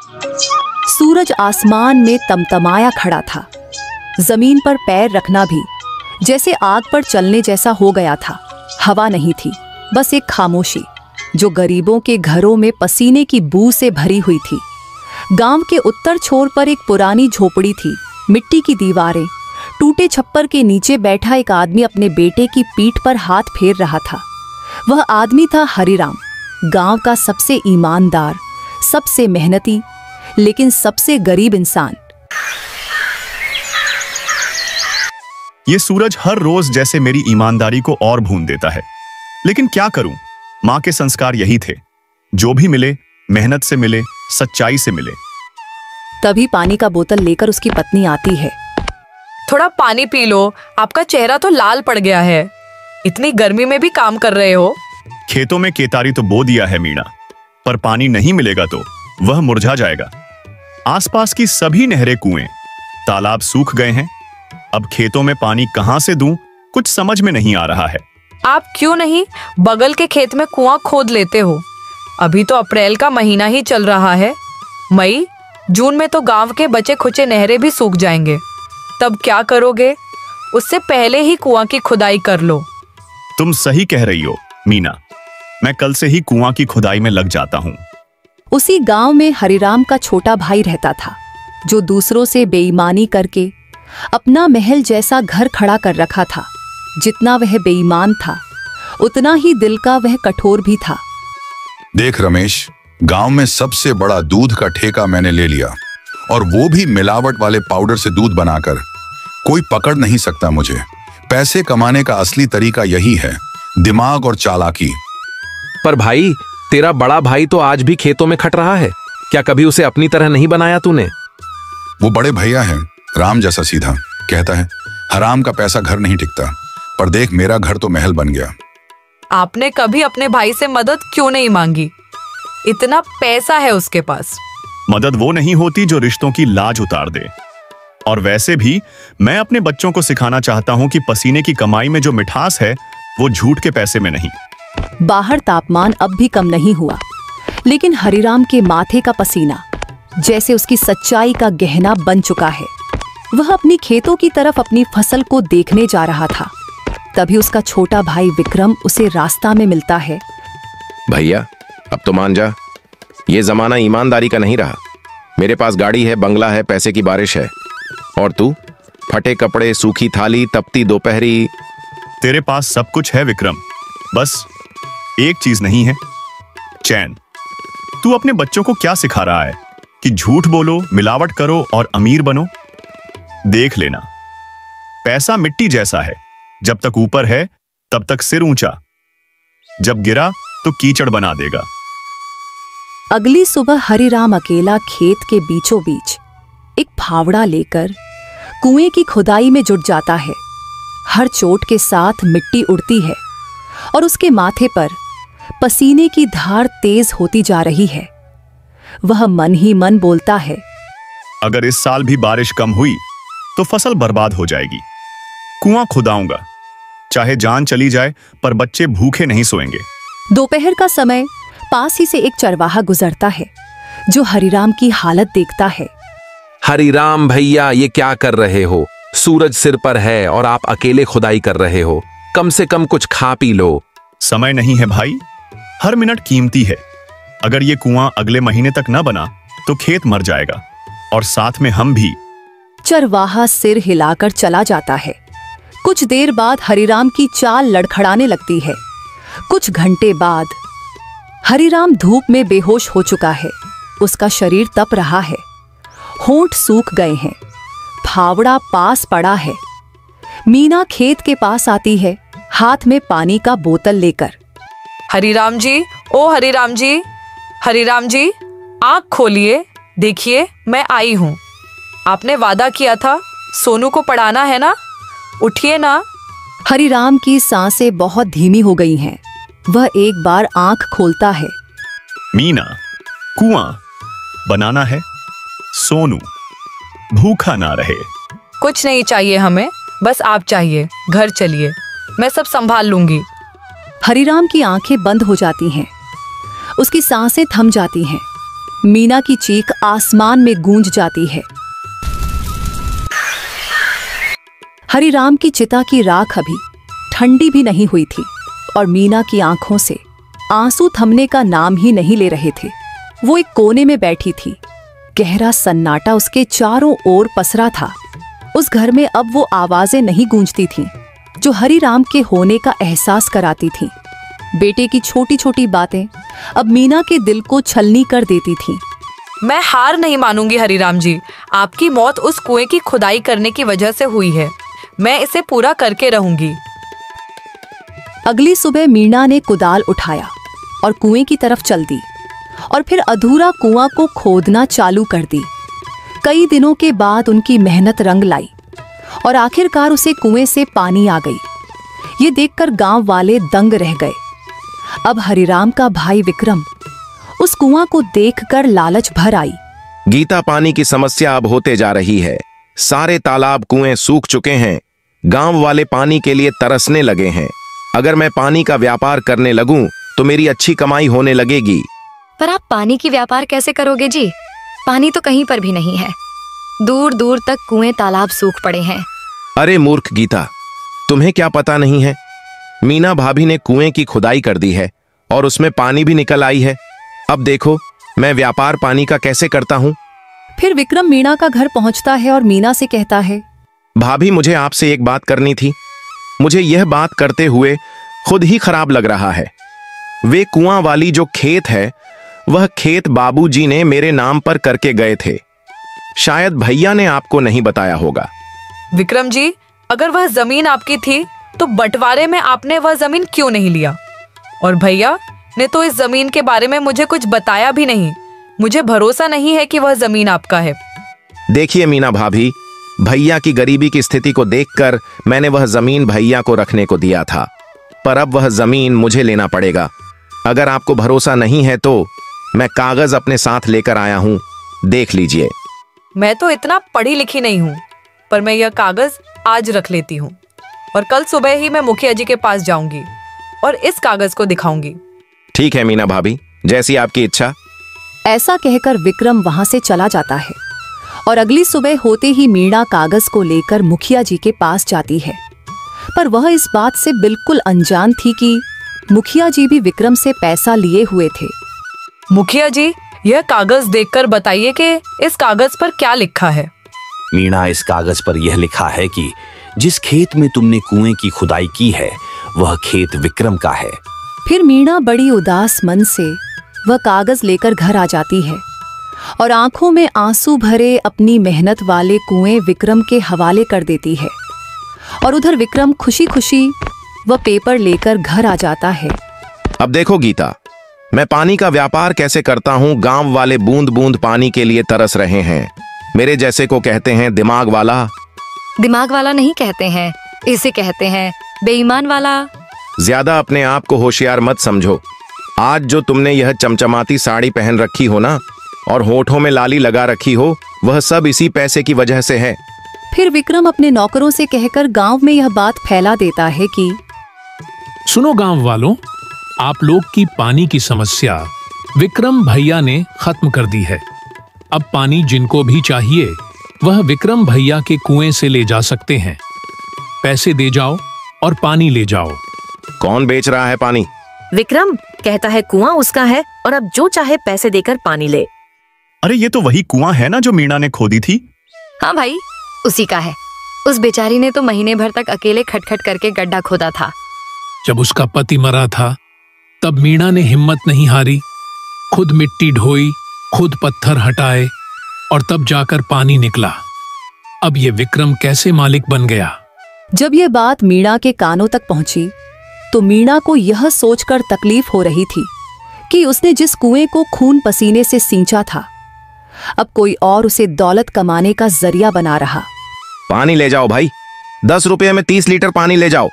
सूरज आसमान में तमतमाया खड़ा था। जमीन पर पैर रखना भी जैसे आग पर चलने जैसा हो गया था। हवा नहीं थी, बस एक खामोशी जो गरीबों के घरों में पसीने की बू से भरी हुई थी। गांव के उत्तर छोर पर एक पुरानी झोपड़ी थी, मिट्टी की दीवारें। टूटे छप्पर के नीचे बैठा एक आदमी अपने बेटे की पीठ पर हाथ फेर रहा था। वह आदमी था हरिराम, गांव का सबसे ईमानदार, सबसे मेहनती, लेकिन सबसे गरीब इंसान। ये सूरज हर रोज जैसे मेरी ईमानदारी को और भून देता है, लेकिन क्या करूं? मां के संस्कार यही थे, जो भी मिले मेहनत से मिले, सच्चाई से मिले। तभी पानी का बोतल लेकर उसकी पत्नी आती है। थोड़ा पानी पी लो, आपका चेहरा तो लाल पड़ गया है। इतनी गर्मी में भी काम कर रहे हो। खेतों में केतारी तो बो दिया है मीणा, पर पानी नहीं मिलेगा तो वह मुरझा जाएगा। आसपास की सभी नहरें, कुएं, तालाब सूख गए हैं। अब खेतों में पानी कहां से दूं, कुछ समझ में नहीं आ रहा है। आप क्यों नहीं बगल के खेत में कुआं खोद लेते हो? अभी तो अप्रैल का महीना ही चल रहा है। मई जून में तो गांव के बचे खुचे नहरें भी सूख जाएंगे। तब क्या करोगे? उससे पहले ही कुआं की खुदाई कर लो। तुम सही कह रही हो मीना, मैं कल से ही कुआं की खुदाई में लग जाता हूं। उसी गांव में हरिराम का छोटा भाई रहता था, जो दूसरों से बेईमानी करके अपना महल जैसा घर खड़ा कर रखा था। जितना वह बेईमान था, उतना ही दिल का वह कठोर भी था। देख रमेश, गांव में सबसे बड़ा दूध का ठेका मैंने ले लिया, और वो भी मिलावट वाले पाउडर से दूध बनाकर। कोई पकड़ नहीं सकता मुझे। पैसे कमाने का असली तरीका यही है, दिमाग और चालाकी। पर भाई, तेरा बड़ा भाई तो आज भी खेतों में खट रहा है। क्या कभी उसे अपनी तरह नहीं बनाया तूने? वो बड़े भैया है, राम जैसा सीधा। कहता है हराम का पैसा घर नहीं टिकता। पर देख, मेरा घर तो महल बन गया। आपने कभी अपने भाई से मदद क्यों नहीं मांगी? इतना पैसा है उसके पास। मदद वो नहीं होती जो रिश्तों की लाज उतार दे। और वैसे भी मैं अपने बच्चों को सिखाना चाहता हूं कि पसीने की कमाई में जो मिठास है, वो झूठ के पैसे में नहीं। बाहर तापमान अब भी कम नहीं हुआ, लेकिन हरिराम के माथे का पसीना जैसे उसकी सच्चाई का गहना बन चुका है। वह अपनी खेतों की तरफ अपनी फसल को देखने जा रहा था। तभी उसका छोटा भाई विक्रम उसे रास्ता में मिलता है। भैया, अब तो मान जा, ये जमाना ईमानदारी का नहीं रहा। मेरे पास गाड़ी है, बंगला है, पैसे की बारिश है, और तू फटे कपड़े, सूखी थाली, तपती दोपहरी। तेरे पास सब कुछ है विक्रम, बस एक चीज नहीं है, चैन। तू अपने बच्चों को क्या सिखा रहा है कि झूठ बोलो, मिलावट करो और अमीर बनो? देख लेना, पैसा मिट्टी जैसा है, जब तक ऊपर है तब तक सिर ऊंचा, जब गिरा तो कीचड़ बना देगा। अगली सुबह हरिराम अकेला खेत के बीचों बीच एक फावड़ा लेकर कुएं की खुदाई में जुट जाता है। हर चोट के साथ मिट्टी उड़ती है और उसके माथे पर पसीने की धार तेज होती जा रही है। वह मन ही मन बोलता है, अगर इस साल भी बारिश कम हुई तो फसल बर्बाद हो जाएगी। कुआं खुदाऊंगा, चाहे जान चली जाए, पर बच्चे भूखे नहीं सोएंगे। दोपहर का समय, पास ही से एक चरवाहा गुजरता है, जो हरिराम की हालत देखता है। हरिराम भैया, ये क्या कर रहे हो? सूरज सिर पर है और आप अकेले खुदाई कर रहे हो। कम से कम कुछ खा पी लो। समय नहीं है भाई, हर मिनट कीमती है। अगर ये कुआं अगले महीने तक न बना तो खेत मर जाएगा, और साथ में हम भी। चरवाहा सिर हिलाकर चला जाता है। कुछ देर बाद हरिराम की चाल लड़खड़ाने लगती है। कुछ घंटे बाद हरिराम धूप में बेहोश हो चुका है। उसका शरीर तप रहा है, होंठ सूख गए हैं, फावड़ा पास पड़ा है। मीना खेत के पास आती है, हाथ में पानी का बोतल लेकर। हरिराम जी, ओ हरिराम जी, हरिराम जी, आंख खोलिए, देखिए मैं आई हूं। आपने वादा किया था सोनू को पढ़ाना है ना, उठिए ना। हरिराम की सांसें बहुत धीमी हो गई हैं। वह एक बार आंख खोलता है। मीना, कुआं बनाना है, सोनू भूखा ना रहे। कुछ नहीं चाहिए हमें, बस आप चाहिए। घर चलिए, मैं सब संभाल लूंगी। हरिराम की आंखें बंद हो जाती हैं, उसकी सांसें थम जाती हैं। मीना की चीख आसमान में गूंज जाती है। हरिराम की चिता की राख अभी ठंडी भी नहीं हुई थी और मीना की आंखों से आंसू थमने का नाम ही नहीं ले रहे थे। वो एक कोने में बैठी थी। गहरा सन्नाटा उसके चारों ओर पसरा था। उस घर में अब वो आवाजें नहीं गूंजती थीं जो हरिराम के होने का एहसास कराती थीं। बेटे की छोटी छोटी बातें अब मीना के दिल को छलनी कर देती थीं। मैं हार नहीं मानूंगी हरिराम जी। आपकी मौत उस कुएं की खुदाई करने की वजह से हुई है। मैं इसे पूरा करके रहूंगी। अगली सुबह मीना ने कुदाल उठाया और कुएं की तरफ चल दी और फिर अधूरा कुआं को खोदना चालू कर दी। कई दिनों के बाद उनकी मेहनत रंग लाई और आखिरकार उसे कुएं से पानी आ गई। ये देखकर गांव वाले दंग रह गए। अब हरिराम का भाई विक्रम उस कुआं को देखकर लालच भर आई। गीता, पानी की समस्या अब होते जा रही है। सारे तालाब कुएं सूख चुके हैं। गांव वाले पानी के लिए तरसने लगे हैं। अगर मैं पानी का व्यापार करने लगूं तो मेरी अच्छी कमाई होने लगेगी। पर आप पानी की व्यापार कैसे करोगे जी? पानी तो कहीं पर भी नहीं है। दूर दूर तक कुएं तालाब सूख पड़े हैं। अरे मूर्ख गीता, तुम्हें क्या पता नहीं है? मीना भाभी ने कुएं की खुदाई कर दी है और उसमें पानी भी निकल आई है। अब देखो मैं व्यापार पानी का कैसे करता हूँ। फिर विक्रम मीना का घर पहुंचता है और मीना से कहता है, भाभी, मुझे आपसे एक बात करनी थी। मुझे यह बात करते हुए खुद ही खराब लग रहा है। वे कुआं वाली जो खेत है, वह खेत बाबूजी ने मेरे नाम पर करके गए थे। शायद भैया ने आपको नहीं बताया होगा। विक्रम जी, अगर वह जमीन आपकी थी तो बंटवारे में आपने वह जमीन क्यों नहीं लिया? और भैया ने तो इस जमीन के बारे में मुझे कुछ बताया भी नहीं। मुझे भरोसा नहीं है कि वह जमीन आपका है। देखिए मीना भाभी, भैया की गरीबी की स्थिति को देखकर मैंने वह जमीन भैया को रखने को दिया था, पर अब वह जमीन मुझे लेना पड़ेगा। अगर आपको भरोसा नहीं है तो मैं कागज अपने साथ लेकर आया हूं, देख लीजिए। मैं तो इतना पढ़ी लिखी नहीं हूँ, पर मैं यह कागज आज रख लेती हूँ और कल सुबह ही मैं मुखिया जी के पास जाऊंगी और इस कागज को दिखाऊंगी। ठीक है मीना भाभी, जैसी आपकी इच्छा। ऐसा कहकर विक्रम वहां से चला जाता है और अगली सुबह होते ही मीना कागज को लेकर मुखिया जी के पास जाती है। पर वह इस बात से बिल्कुल अनजान थी कि मुखिया जी भी विक्रम से पैसा लिए हुए थे। मुखिया जी, यह कागज देखकर बताइए कि इस कागज पर क्या लिखा है। मीना, इस कागज पर यह लिखा है कि जिस खेत में तुमने कुएं की खुदाई की है वह खेत विक्रम का है। फिर मीना बड़ी उदास मन से वह कागज लेकर घर आ जाती है और आंखों में आंसू भरे अपनी मेहनत वाले कुएं विक्रम के हवाले कर देती है। और उधर विक्रम खुशी खुशी वह पेपर लेकर घर आ जाता है। अब देखो गीता, मैं पानी का व्यापार कैसे करता हूँ। गांव वाले बूंद बूंद पानी के लिए तरस रहे हैं। मेरे जैसे को कहते हैं दिमाग वाला। दिमाग वाला नहीं कहते हैं, इसे कहते हैं बेईमान वाला। ज्यादा अपने आप को होशियार मत समझो। आज जो तुमने यह चमचमाती साड़ी पहन रखी हो ना, और होठों में लाली लगा रखी हो, वह सब इसी पैसे की वजह से है। फिर विक्रम अपने नौकरों से कहकर गांव में यह बात फैला देता है कि सुनो गांव वालों, आप लोग की पानी की समस्या विक्रम भैया ने खत्म कर दी है। अब पानी जिनको भी चाहिए वह विक्रम भैया के कुएं से ले जा सकते हैं। पैसे दे जाओ और पानी ले जाओ। कौन बेच रहा है पानी? विक्रम कहता है कुआं उसका है और अब जो चाहे पैसे देकर पानी ले। अरे ये तो वही कुआं है ना जो मीना ने खोदी थी। हाँ भाई, उसी का है। उस बेचारी ने तो महीने भर तक अकेले खटखट करके गड्ढा खोदा था। जब उसका पति मरा था तब मीना ने हिम्मत नहीं हारी, खुद मिट्टी ढोई, खुद पत्थर हटाए और तब जाकर पानी निकला। अब ये विक्रम कैसे मालिक बन गया? जब यह बात मीना के कानों तक पहुंची तो मीना को यह सोचकर तकलीफ हो रही थी कि उसने जिस कुएं को खून पसीने से सींचा था, अब कोई और उसे दौलत कमाने का जरिया बना रहा। पानी ले जाओ भाई, 10 रुपये में 30 लीटर पानी ले जाओ।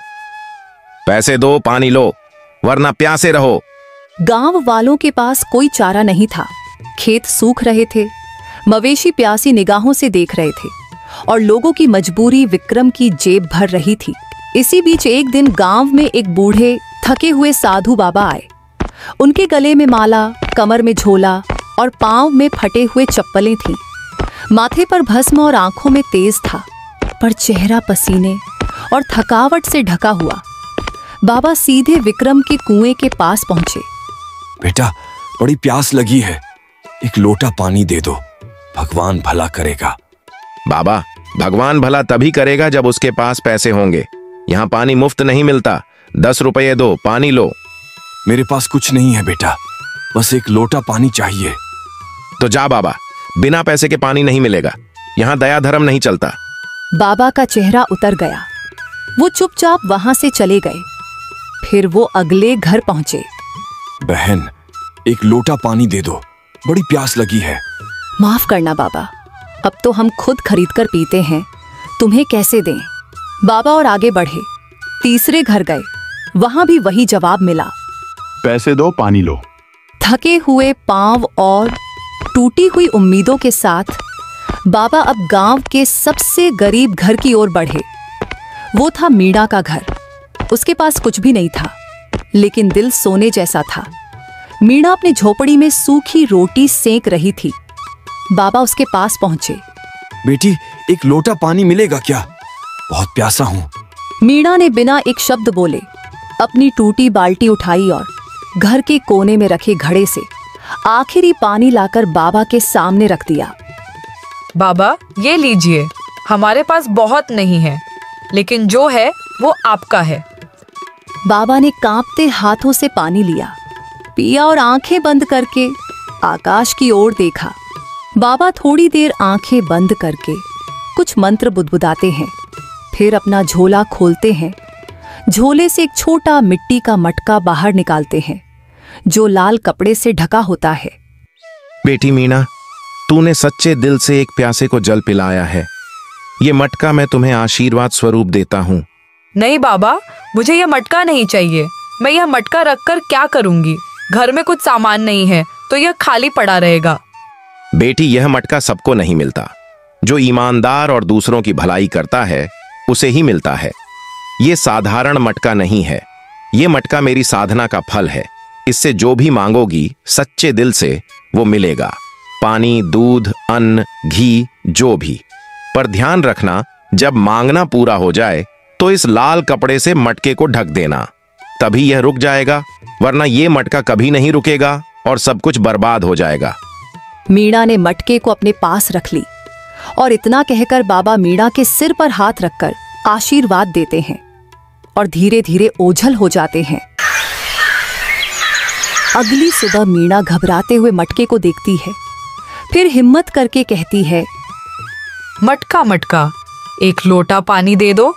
पैसे दो, पानी लो, वरना प्यासे रहो। गांव वालों के पास कोई चारा नहीं था। खेत सूख रहे थे, मवेशी प्यासी निगाहों से देख रहे थे और लोगों की मजबूरी विक्रम की जेब भर रही थी। इसी बीच एक दिन गांव में एक बूढ़े थके हुए साधु बाबा आए। उनके गले में माला, कमर में झोला और पांव में फटे हुए चप्पलें थीं। माथे पर भस्म और आंखों में तेज था, पर चेहरा पसीने और थकावट से ढका हुआ। बाबा सीधे विक्रम के कुएं के पास पहुंचे। बेटा, बड़ी प्यास लगी है, एक लोटा पानी दे दो, भगवान भला करेगा। बाबा, भगवान भला तभी करेगा जब उसके पास पैसे होंगे। यहाँ पानी मुफ्त नहीं मिलता। 10 रुपये दो, पानी लो। मेरे पास कुछ नहीं है बेटा, बस एक लोटा पानी चाहिए। तो जा बाबा, बिना पैसे के पानी नहीं मिलेगा। यहाँ दया धर्म नहीं चलता। बाबा का चेहरा उतर गया। वो चुपचाप वहां से चले गए। फिर वो अगले घर पहुंचे। बहन, एक लोटा पानी दे दो, बड़ी प्यास लगी है। माफ करना बाबा, अब तो हम खुद खरीद कर पीते हैं, तुम्हें कैसे दें। बाबा और आगे बढ़े। तीसरे घर गए, वहां भी वही जवाब मिला, पैसे दो, पानी लो। थके हुए पांव और टूटी हुई उम्मीदों के साथ बाबा अब गांव के सबसे गरीब घर की ओर बढ़े। वो था मीणा का घर। उसके पास कुछ भी नहीं था, लेकिन दिल सोने जैसा था। मीणा अपनी झोपड़ी में सूखी रोटी सेंक रही थी। बाबा उसके पास पहुंचे। बेटी, एक लोटा पानी मिलेगा क्या? बहुत प्यासा हूं। मीणा ने बिना एक शब्द बोले अपनी टूटी बाल्टी उठाई और घर के कोने में रखे घड़े से आखिरी पानी लाकर बाबा के सामने रख दिया। बाबा, ये लीजिए, हमारे पास बहुत नहीं है, लेकिन जो है वो आपका है। बाबा ने कांपते हाथों से पानी लिया, पिया और आंखें बंद करके आकाश की ओर देखा। बाबा थोड़ी देर आंखें बंद करके कुछ मंत्र बुदबुदाते हैं, फिर अपना झोला खोलते हैं। झोले से एक छोटा मिट्टी का मटका बाहर निकालते हैं, जो लाल कपड़े से ढका होता है। बेटी मीणा, तूने सच्चे दिल से एक प्यासे को जल पिलाया है। ये मटका मैं तुम्हें आशीर्वाद स्वरूप देता हूँ। नहीं बाबा, मुझे यह मटका नहीं चाहिए। मैं यह मटका रखकर क्या करूंगी? घर में कुछ सामान नहीं है, तो यह खाली पड़ा रहेगा। बेटी, यह मटका सबको नहीं मिलता। जो ईमानदार और दूसरों की भलाई करता है, उसे ही मिलता है। ये साधारण मटका नहीं है। ये मटका मेरी साधना का फल है। इससे जो भी मांगोगी सच्चे दिल से वो मिलेगा। पानी, दूध, अन्न, घी, जो भी। पर ध्यान रखना, जब मांगना पूरा हो जाए तो इस लाल कपड़े से मटके को ढक देना, तभी यह रुक जाएगा, वरना ये मटका कभी नहीं रुकेगा और सब कुछ बर्बाद हो जाएगा। मीणा ने मटके को अपने पास रख ली और इतना कहकर बाबा मीणा के सिर पर हाथ रखकर आशीर्वाद देते हैं और धीरे धीरे ओझल हो जाते हैं। अगली सुबह मीणा घबराते हुए मटके को देखती है, फिर हिम्मत करके कहती है, मटका मटका, एक लोटा पानी दे दो।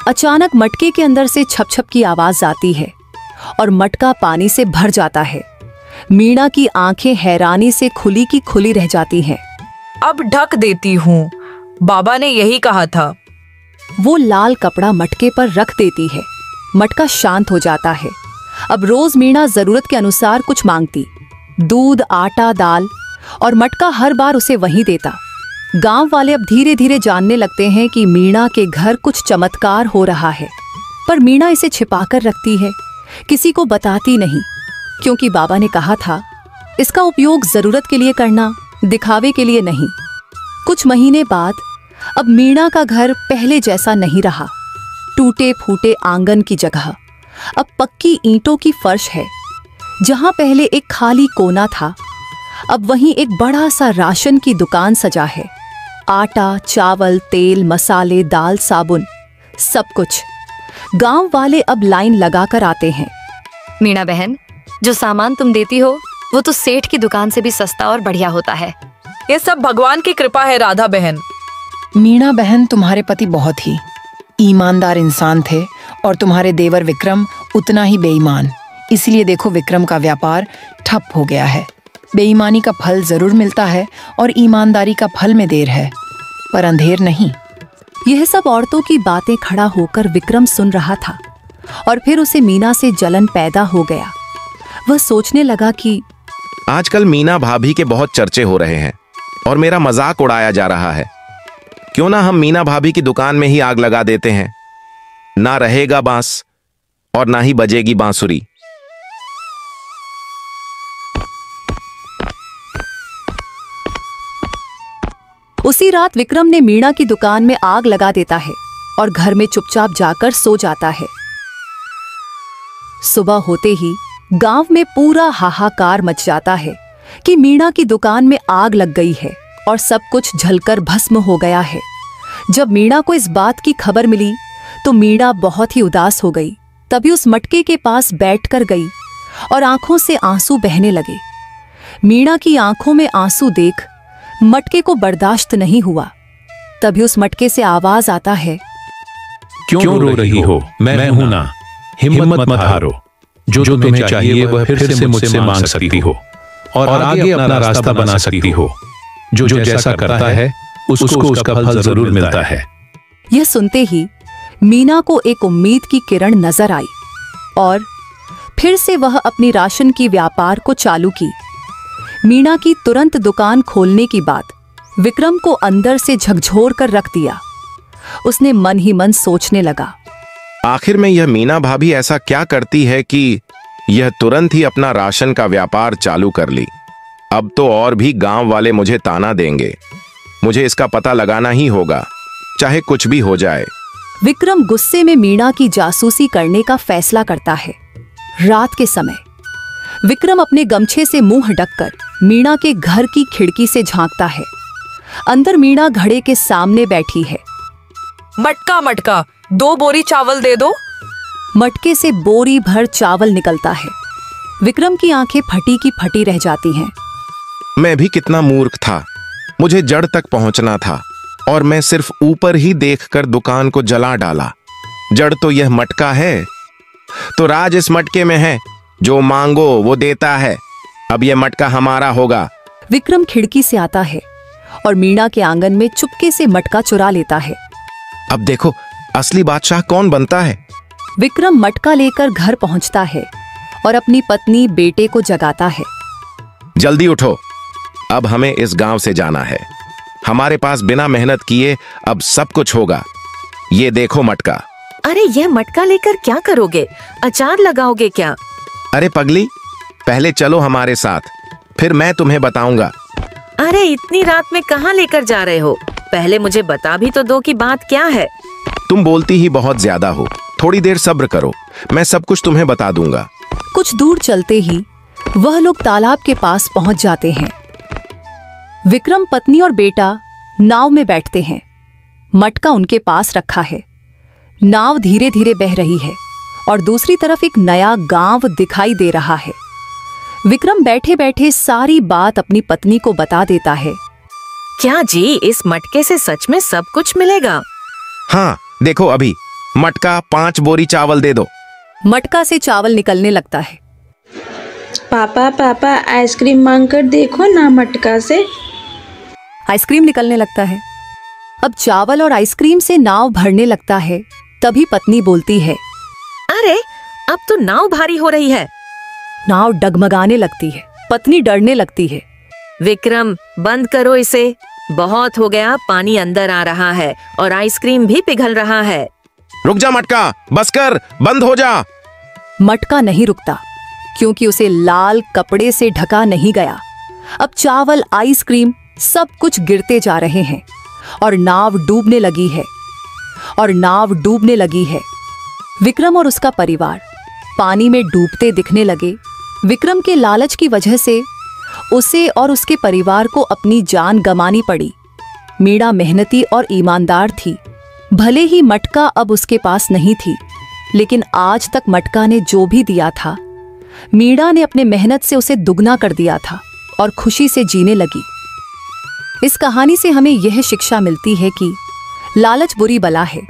अचानक मटके के अंदर से छप छप की आवाज आती है और मटका पानी से भर जाता है। मीणा की आंखें हैरानी से खुली की खुली रह जाती हैं। अब ढक देती हूँ, बाबा ने यही कहा था। वो लाल कपड़ा मटके पर रख देती है। मटका शांत हो जाता है। अब रोज मीणा जरूरत के अनुसार कुछ मांगती, दूध, आटा, दाल, और मटका हर बार उसे वहीं देता। गांव वाले अब धीरे धीरे जानने लगते हैं कि मीणा के घर कुछ चमत्कार हो रहा है, पर मीणा इसे छिपाकर रखती है, किसी को बताती नहीं, क्योंकि बाबा ने कहा था इसका उपयोग जरूरत के लिए करना, दिखावे के लिए नहीं। कुछ महीने बाद अब मीणा का घर पहले जैसा नहीं रहा। टूटे फूटे आंगन की जगह अब पक्की ईंटों की फर्श है। जहां पहले एक खाली कोना था, अब वहीं एक बड़ा सा राशन की दुकान सजा है। आटा, चावल, तेल, मसाले, दाल, साबुन, सब कुछ। गांव वाले अब लाइन लगाकर आते हैं। मीणा बहन, जो सामान तुम देती हो वो तो सेठ की दुकान से भी सस्ता और बढ़िया होता है। ये सब भगवान की कृपा है राधा बहन। मीणा बहन, तुम्हारे पति बहुत ही ईमानदार इंसान थे और तुम्हारे देवर विक्रम उतना ही बेईमान। इसलिए देखो, विक्रम का व्यापार ठप हो गया है। बेईमानी का फल जरूर मिलता है और ईमानदारी का फल में देर है, पर अंधेर नहीं। यह सब औरतों की बातें खड़ा होकर विक्रम सुन रहा था और फिर उसे मीना से जलन पैदा हो गया। वह सोचने लगा कि आजकल मीना भाभी के बहुत चर्चे हो रहे हैं और मेरा मजाक उड़ाया जा रहा है। क्यों ना हम मीना भाभी की दुकान में ही आग लगा देते हैं। ना रहेगा बांस और ना ही बजेगी बांसुरी। उसी रात विक्रम ने मीणा की दुकान में आग लगा देता है और घर में चुपचाप जाकर सो जाता है। सुबह होते ही गांव में पूरा हाहाकार मच जाता है कि मीणा की दुकान में आग लग गई है और सब कुछ जलकर भस्म हो गया है। जब मीणा को इस बात की खबर मिली तो मीणा बहुत ही उदास हो गई। तभी उस मटके के पास बैठकर गई और आंखों से आंसू बहने लगे। मीणा की आंखों में आंसू देख मटके को बर्दाश्त नहीं हुआ। तभी उस मटके से आवाज आता है, क्यों रो रही हो? मैं हूं ना, हिम्मत मत हारो। जो तुम्हें चाहिए वह फिर से मुझसे मांग सकती हो और आगे अपना रास्ता बना सकती हो। जो जैसा करता है उसको उसका फल जरूर मिलता है। यह सुनते ही मीना को एक उम्मीद की किरण नजर आई और फिर से वह अपनी राशन की व्यापार को चालू की। मीना की तुरंत दुकान खोलने की बात विक्रम को अंदर से झकझोर कर रख दिया। उसने मन ही मन सोचने लगा, आखिर में यह मीना भाभी ऐसा क्या करती है कि यह तुरंत ही अपना राशन का व्यापार चालू कर ली। अब तो और भी गांव वाले मुझे ताना देंगे। मुझे इसका पता लगाना ही होगा, चाहे कुछ भी हो जाए। विक्रम गुस्से में मीना की जासूसी करने का फैसला करता है। रात के समय विक्रम अपने गमछे से मुंह ढककर मीना के घर की खिड़की से झांकता है। अंदर मीना घड़े के सामने बैठी है। मटका मटका 2 बोरी चावल दे दो। मटके से बोरी भर चावल निकलता है। विक्रम की आंखें फटी की फटी रह जाती हैं। मैं भी कितना मूर्ख था। मुझे जड़ तक पहुंचना था और मैं सिर्फ ऊपर ही देखकर दुकान को जला डाला। जड़ तो यह मटका है, तो राज इस मटके में है। जो मांगो वो देता है। अब यह मटका हमारा होगा। विक्रम खिड़की से आता है और मीना के आंगन में चुपके से मटका चुरा लेता है। अब देखो असली बादशाह कौन बनता है। विक्रम मटका लेकर घर पहुंचता है और अपनी पत्नी बेटे को जगाता है। जल्दी उठो, अब हमें इस गांव से जाना है। हमारे पास बिना मेहनत किए अब सब कुछ होगा। ये देखो मटका। अरे यह मटका लेकर क्या करोगे? अचार लगाओगे क्या? अरे पगली, पहले चलो हमारे साथ, फिर मैं तुम्हें बताऊंगा। अरे इतनी रात में कहाँ लेकर जा रहे हो? पहले मुझे बता भी तो दो कि बात क्या है। तुम बोलती ही बहुत ज्यादा हो। थोड़ी देर सब्र करो, मैं सब कुछ तुम्हें बता दूंगा। कुछ दूर चलते ही वह लोग तालाब के पास पहुंच जाते हैं। विक्रम, पत्नी और बेटा नाव में बैठते हैं। मटका उनके पास रखा है। नाव धीरे धीरे बह रही है और दूसरी तरफ एक नया गांव दिखाई दे रहा है। विक्रम बैठे बैठे सारी बात अपनी पत्नी को बता देता है। क्या जी, इस मटके से सच में सब कुछ मिलेगा? हाँ देखो, अभी मटका 5 बोरी चावल दे दो। मटका से चावल निकलने लगता है। पापा पापा आइसक्रीम मांगकर देखो ना मटका से। आइसक्रीम निकलने लगता है। अब चावल और आइसक्रीम से नाव भरने लगता है। तभी पत्नी बोलती है, अरे अब तो नाव भारी हो रही है। नाव डगमगाने लगती है। पत्नी डरने लगती है। विक्रम, बंद करो इसे। बहुत हो गया, पानी अंदर आ रहा है और आइसक्रीम भी पिघल रहा है। रुक जा मटका, बस कर, बंद हो जा। मटका नहीं रुकता क्योंकि उसे लाल कपड़े से ढका नहीं गया। अब चावल, आइसक्रीम सब कुछ गिरते जा रहे हैं और नाव डूबने लगी है। विक्रम और उसका परिवार पानी में डूबते दिखने लगे। विक्रम के लालच की वजह से उसे और उसके परिवार को अपनी जान गंवानी पड़ी। मीणा मेहनती और ईमानदार थी। भले ही मटका अब उसके पास नहीं थी, लेकिन आज तक मटका ने जो भी दिया था, मीणा ने अपने मेहनत से उसे दुगना कर दिया था और खुशी से जीने लगी। इस कहानी से हमें यह शिक्षा मिलती है कि लालच बुरी बला है।